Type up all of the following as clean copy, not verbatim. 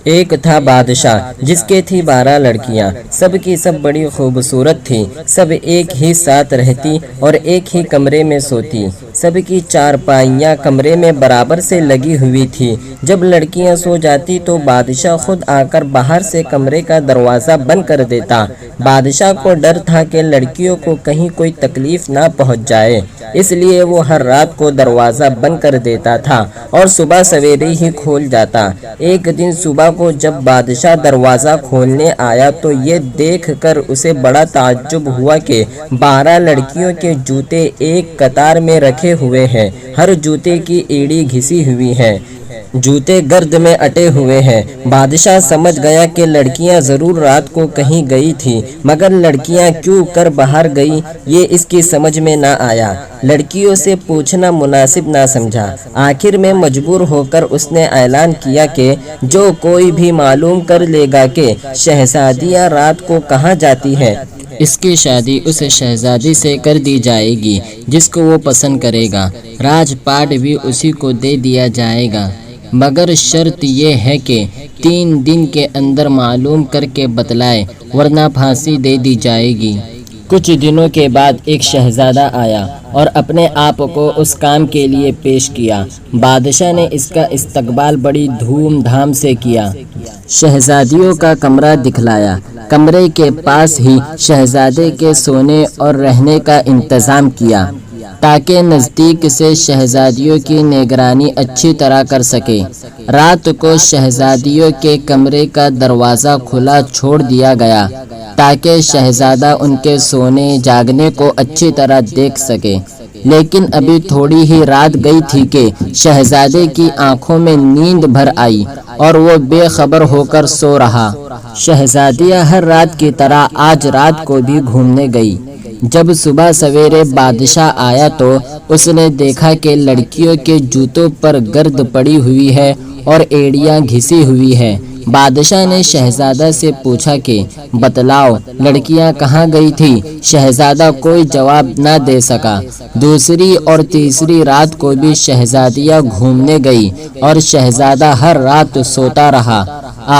ایک تھا بادشاہ جس کے تھی 12 لڑکیاں، سب کی سب بڑی خوبصورت تھیں، سب ایک ہی ساتھ رہتی اور ایک ہی کمرے میں سوتی، سب کی چارپائیاں کمرے میں برابر سے لگی ہوئی تھی۔ جب لڑکیاں سو جاتی تو بادشاہ خود آ کر باہر سے کمرے کا دروازہ بند کر دیتا۔ بادشاہ کو ڈر تھا کہ لڑکیوں کو کہیں کوئی تکلیف نہ پہنچ جائے، اس لیے وہ ہر رات کو دروازہ بند کر دیتا تھا اور صبح سویرے ہی کھول جاتا۔ ایک دن صبح کو جب بادشاہ دروازہ کھولنے آیا تو یہ دیکھ کر اسے بڑا تعجب ہوا کہ 12 لڑکیوں کے جوتے ایک قطار میں رکھے ہوئے ہیں، ہر جوتے کی ایڑی گھسی ہوئی ہے، جوتے گرد میں اٹے ہوئے ہیں۔ بادشاہ سمجھ گیا کہ لڑکیاں ضرور رات کو کہیں گئی تھیں، مگر لڑکیاں کیوں کر باہر گئی یہ اس کی سمجھ میں نہ آیا۔ لڑکیوں سے پوچھنا مناسب نہ سمجھا۔ آخر میں مجبور ہو کر اس نے اعلان کیا کہ جو کوئی بھی معلوم کر لے گا کہ شہزادیاں رات کو کہاں جاتی ہے، اس کی شادی اس شہزادی سے کر دی جائے گی جس کو وہ پسند کرے گا، راج پاٹ بھی اسی کو دے دیا جائے گا، مگر شرط یہ ہے کہ 3 دن کے اندر معلوم کر کے بتلائے ورنہ پھانسی دے دی جائے گی۔ کچھ دنوں کے بعد ایک شہزادہ آیا اور اپنے آپ کو اس کام کے لیے پیش کیا۔ بادشاہ نے اس کا استقبال بڑی دھوم دھام سے کیا، شہزادیوں کا کمرہ دکھلایا، کمرے کے پاس ہی شہزادے کے سونے اور رہنے کا انتظام کیا تاکہ نزدیک سے شہزادیوں کی نگرانی اچھی طرح کر سکے۔ رات کو شہزادیوں کے کمرے کا دروازہ کھلا چھوڑ دیا گیا تاکہ شہزادہ ان کے سونے جاگنے کو اچھی طرح دیکھ سکے، لیکن ابھی تھوڑی ہی رات گئی تھی کہ شہزادے کی آنکھوں میں نیند بھر آئی اور وہ بے خبر ہو کر سو رہا۔ شہزادیاں ہر رات کی طرح آج رات کو بھی گھومنے گئی۔ جب صبح سویرے بادشاہ آیا تو اس نے دیکھا کہ لڑکیوں کے جوتوں پر گرد پڑی ہوئی ہے اور ایڑیاں گھسی ہوئی ہے۔ بادشاہ نے شہزادہ سے پوچھا کہ بتلاؤ لڑکیاں کہاں گئی تھی؟ شہزادہ کوئی جواب نہ دے سکا۔ دوسری اور تیسری رات کو بھی شہزادیاں گھومنے گئی اور شہزادہ ہر رات سوتا رہا۔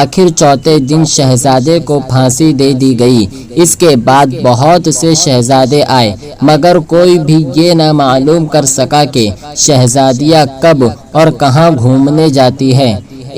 آخر چوتھے دن شہزادے کو پھانسی دے دی گئی۔ اس کے بعد بہت سے شہزادے آئے مگر کوئی بھی یہ نہ معلوم کر سکا کہ شہزادیاں کب اور کہاں گھومنے جاتی ہے۔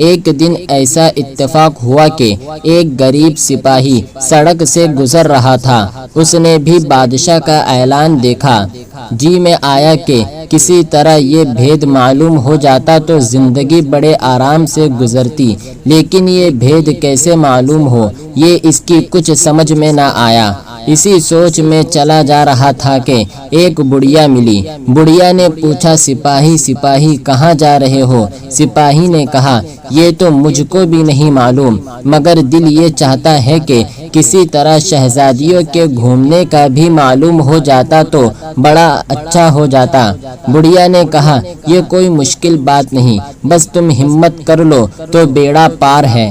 ایک دن ایسا اتفاق ہوا کہ ایک غریب سپاہی سڑک سے گزر رہا تھا۔ اس نے بھی بادشاہ کا اعلان دیکھا۔ جی میں آیا کہ کسی طرح یہ بھید معلوم ہو جاتا تو زندگی بڑے آرام سے گزرتی، لیکن یہ بھید کیسے معلوم ہو یہ اس کی کچھ سمجھ میں نہ آیا۔ اسی سوچ میں چلا جا رہا تھا کہ ایک بڑھیا ملی۔ بڑھیا نے پوچھا سپاہی سپاہی کہاں جا رہے ہو؟ سپاہی نے کہا یہ تو مجھ کو بھی نہیں معلوم، مگر دل یہ چاہتا ہے کہ کسی طرح شہزادیوں کے گھومنے کا بھی معلوم ہو جاتا تو بڑا اچھا ہو جاتا۔ بڑھیا نے کہا یہ کوئی مشکل بات نہیں، بس تم ہمت کر لو تو بیڑا پار ہے۔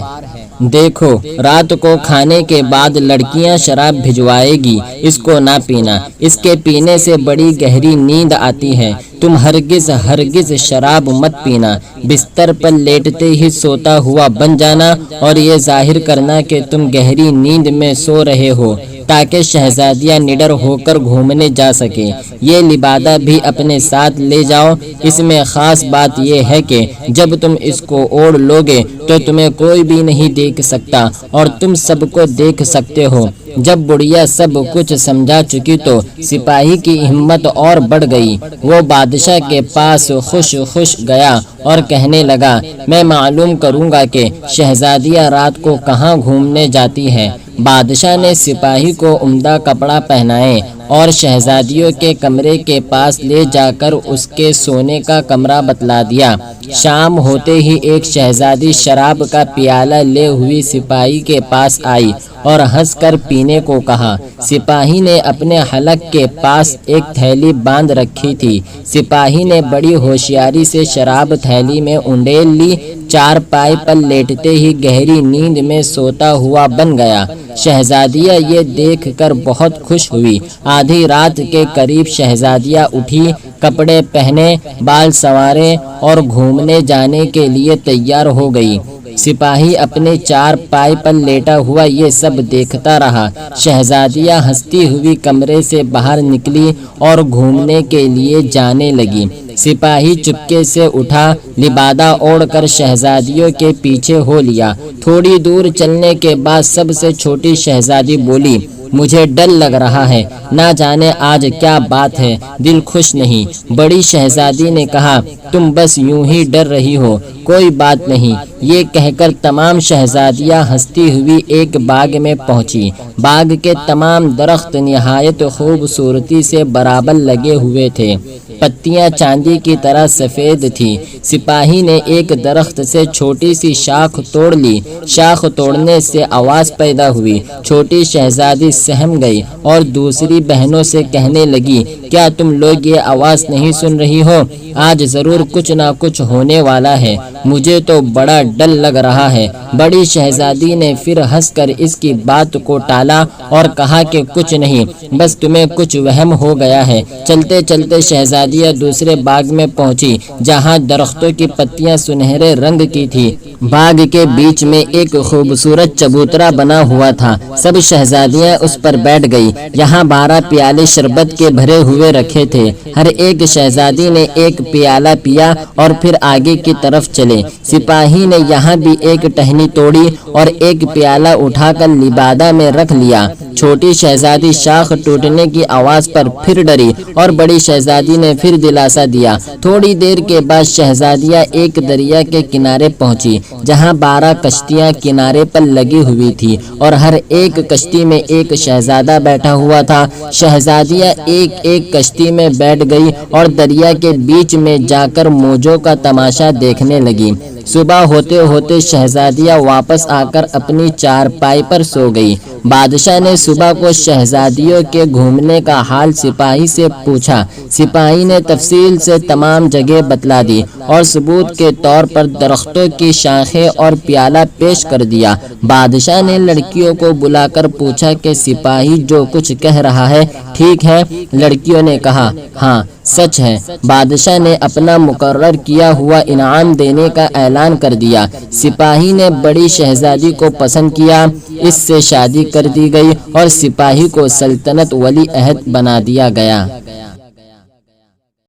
دیکھو رات کو کھانے کے بعد لڑکیاں شراب بھجوائے گی، اس کو نہ پینا، اس کے پینے سے بڑی گہری نیند آتی ہے۔ تم ہرگز ہرگز شراب مت پینا، بستر پر لیٹتے ہی سوتا ہوا بن جانا اور یہ ظاہر کرنا کہ تم گہری نیند میں سو رہے ہو تاکہ شہزادیاں نڈر ہو کر گھومنے جا سکیں۔ یہ لبادہ بھی اپنے ساتھ لے جاؤ۔ اس میں خاص بات یہ ہے کہ جب تم اس کو اوڑھ لوگے تو تمہیں کوئی بھی نہیں دیکھ سکتا اور تم سب کو دیکھ سکتے ہو۔ جب بڑھیا سب کچھ سمجھا چکی تو سپاہی کی ہمت اور بڑھ گئی۔ وہ بادشاہ کے پاس خوش خوش گیا اور کہنے لگا میں معلوم کروں گا کہ شہزادیاں رات کو کہاں گھومنے جاتی ہیں۔ بادشاہ نے سپاہی کو عمدہ کپڑا پہنائے اور شہزادیوں کے کمرے کے پاس لے جا کر اس کے سونے کا کمرہ بتلا دیا۔ شام ہوتے ہی ایک شہزادی شراب کا پیالہ لے ہوئی سپاہی کے پاس آئی اور ہنس کر پینے کو کہا۔ سپاہی نے اپنے حلق کے پاس ایک تھیلی باندھ رکھی تھی۔ سپاہی نے بڑی ہوشیاری سے شراب تھیلی میں انڈیل لی، چارپائی پر لیٹتے ہی گہری نیند میں سوتا ہوا بن گیا۔ شہزادیاں یہ دیکھ کر بہت خوش ہوئی۔ آدھی رات کے قریب شہزادیاں اٹھی، کپڑے پہنے، بال سنوارے اور گھومنے جانے کے لیے تیار ہو گئی۔ سپاہی اپنے چار پائے پر لیٹا ہوا یہ سب دیکھتا رہا۔ شہزادیہ ہنستی ہوئی کمرے سے باہر نکلی اور گھومنے کے لیے جانے لگی۔ سپاہی چپکے سے اٹھا، لبادہ اوڑھ کر شہزادیوں کے پیچھے ہو لیا۔ تھوڑی دور چلنے کے بعد سب سے چھوٹی شہزادی بولی، مجھے ڈر لگ رہا ہے، نہ جانے آج کیا بات ہے، دل خوش نہیں۔ بڑی شہزادی نے کہا، تم بس یوں ہی ڈر رہی ہو، کوئی بات نہیں۔ یہ کہہ کر تمام شہزادیاں ہنستی ہوئی ایک باغ میں پہنچی۔ باغ کے تمام درخت نہایت خوبصورتی سے برابر لگے ہوئے تھے، پتیاں چاندی کی طرح سفید تھی۔ سپاہی نے ایک درخت سے چھوٹی سی شاخ توڑ لی۔ شاخ توڑنے سے آواز پیدا ہوئی۔ چھوٹی شہزادی سہم گئی اور دوسری بہنوں سے کہنے لگی، کیا تم لوگ یہ آواز نہیں سن رہی ہو؟ آج ضرور کچھ نہ کچھ ہونے والا ہے، مجھے تو بڑا ڈر لگ رہا ہے۔ بڑی شہزادی نے پھر ہنس کر اس کی بات کو ٹالا اور کہا کہ کچھ نہیں، بس تمہیں کچھ وہم ہو گیا ہے۔ چلتے چلتے شہزادیاں دوسرے باغ میں پہنچی، جہاں درختوں کی پتیاں سنہرے رنگ کی تھی۔ باغ کے بیچ میں ایک خوبصورت چبوترا بنا ہوا تھا۔ سب شہزادیاں اس پر بیٹھ گئی۔ یہاں 12 پیالے شربت کے بھرے ہوئے رکھے تھے۔ ہر ایک شہزادی نے ایک پیالہ پیا اور پھر آگے کی طرف چلے۔ سپاہی نے یہاں بھی ایک ٹہنی توڑی اور ایک پیالہ اٹھا کر لبادہ میں رکھ لیا۔ چھوٹی شہزادی شاخ ٹوٹنے کی آواز پر پھر ڈری اور بڑی شہزادی نے پھر دلاسا دیا۔ تھوڑی دیر کے بعد شہزادیاں ایک دریا کے کنارے پہنچی، جہاں 12 کشتیاں کنارے پر لگی ہوئی تھی اور ہر ایک کشتی میں ایک شہزادہ بیٹھا ہوا تھا۔ شہزادیاں ایک ایک کشتی میں بیٹھ گئی اور دریا کے بیچ میں جا کر موجوں کا تماشا دیکھنے لگی۔ صبح ہوتے ہوتے شہزادیاں واپس آ کر اپنی چارپائی پر سو گئی۔ بادشاہ نے صبح کو شہزادیوں کے گھومنے کا حال سپاہی سے پوچھا۔ سپاہی نے تفصیل سے تمام جگہ بتلا دی اور ثبوت کے طور پر درختوں کی شاخیں اور پیالہ پیش کر دیا۔ بادشاہ نے لڑکیوں کو بلا کر پوچھا کہ سپاہی جو کچھ کہہ رہا ہے ٹھیک ہے؟ لڑکیوں نے کہا، ہاں سچ ہے۔ بادشاہ نے اپنا مقرر کیا ہوا انعام دینے کا اعلان کر دیا۔ سپاہی نے بڑی شہزادی کو پسند کیا، اس سے شادی کر دی گئی اور سپاہی کو سلطنت ولی عہد بنا دیا گیا۔